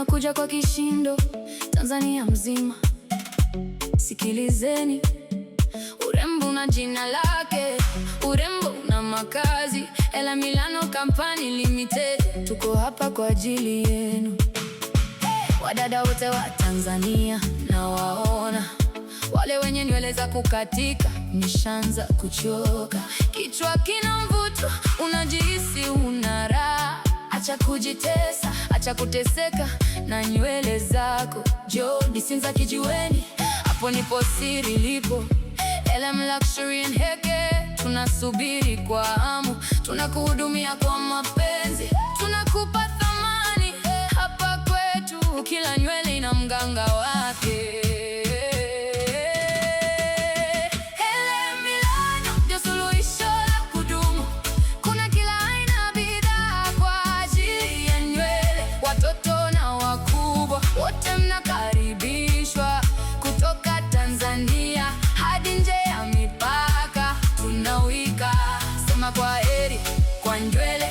tunakuja kwa kishindo, Tanzania mzima. Sikilizeni, urembo na jina lake, urembo na makazi. Ella Milano Company Limited, tuko hapa kwa ajili yenu. Wadada wote wa Tanzania na waona, wale wenye nywele za kukatika, nishaanza kuchoka, kichwa kina mvuto, unajihisi una raha. Acha kujitesa, acha kuteseka na nywele zako. Jodi Sinza kijiweni, hapo nipo siri lipo. LM Luxury and Hair Care, tunasubiri kwa hamu, tunakuhudumia kwa mapenzi, tunakupa thamani. Hapa kwetu kila nywele ina mganga wake. Wote mnakaribishwa kutoka Tanzania hadi nje ya mipaka. Tunawika sema kwa heri kwa nywele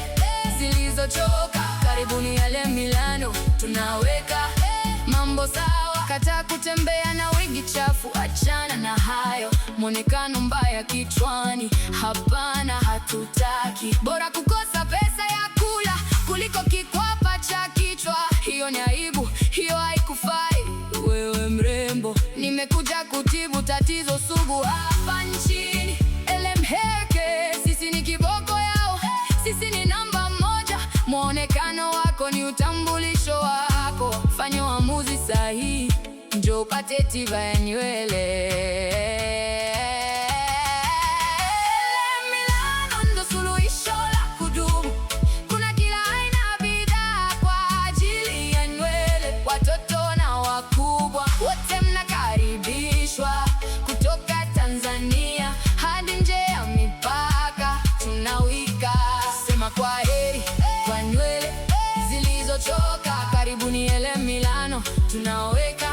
zilizochoka. Karibuni LM Milano, tunaweka mambo sawa. Kataa kutembea na wigi chafu, achana na hayo. Mwonekano mbaya kichwani, hapana, hatutaki. Bora kukosa pesa ya kula kuliko kikwapa cha kichwa. Hiyo ni aibu, hiyo haikufai wewe mrembo. Nimekuja kutibu tatizo sugu hapa nchini. LM Hair Care, sisi ni kiboko yao, sisi ni namba moja. Mwonekano wako ni utambulisho wako, fanya uamuzi sahihi, njoo upate tiba ya nywele. Wote mnakaribishwa kutoka Tanzania hadi nje ya mipaka. Tunawika sema kwa heri kwa nywele zilizochoka. Karibuni LM Milano, tunaweka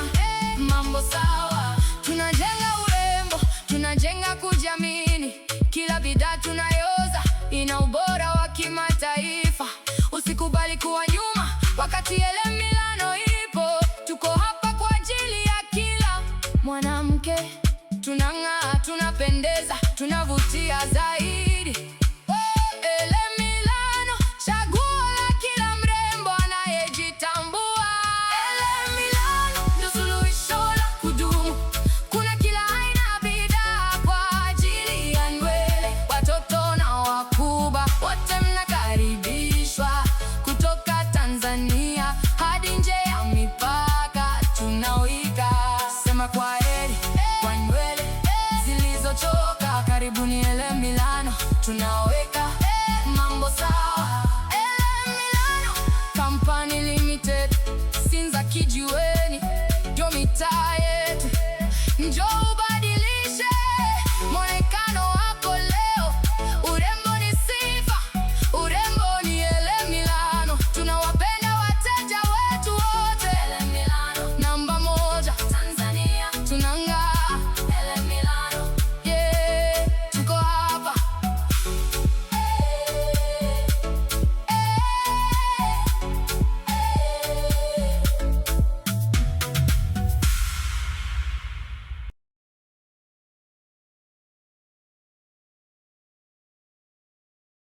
mambo sawa. Tunajenga urembo, tunajenga kujiamini. Kila bidhaa tunayoza ina ubora wa kimataifa. Usikubali kuwa nyuma wakati LM Milano ipo. Tuko hapa kwa ajili ya kila mwanamke. Tunang'aa, tunapendeza, tunavutia zaidi. LM Milano, chaguo la kila mrembo anayejitambua. LM Milano ndio suluhisho la kudumu. Kuna kila aina ya bidhaa kwa ajili ya nywele, watoto na wakubwa. Wote mnakaribishwa kutoka Tanzania hadi nje ya mipaka. Tunawika sema kwa heri kwa nywele zilizochoka. Karibuni LM Milano, tunao